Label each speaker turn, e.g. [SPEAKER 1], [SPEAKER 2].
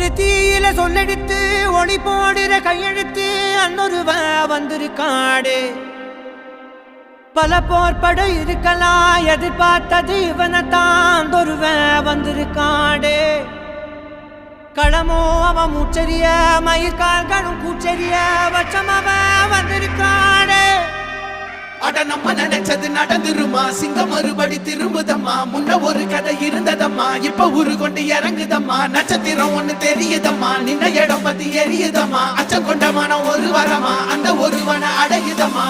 [SPEAKER 1] ஒரு தீயில சொல்லெடுத்து ஒளி போடுற கையெழுத்து அன்னொருவ வந்திருக்காடு. பல போர்பட இருக்கலாம் எதிர்பார்த்தது இவனைத்தான் ஒருவ வந்திருக்காடு. களமோ அவன் மூச்சரிய மயிர்கால்களும் கூச்சரிய வச்சம் அவன் வந்திருக்காடு.
[SPEAKER 2] அட நம்ம நினைச்சது நடந்துருமா, சிங்கம் மறுபடி திரும்புதம்மா. முன்ன ஒரு கதை இருந்ததம்மா, இப்ப உரு கொண்டு இறங்குதம்மா. நட்சத்திரம் ஒண்ணு தெரியுதம்மா, நின்ன இடம் பத்தி எரியுதம்மா. அச்சம் கொண்ட மனம் ஒரு வரமா, அந்த ஒருவனை அடையுதம்மா.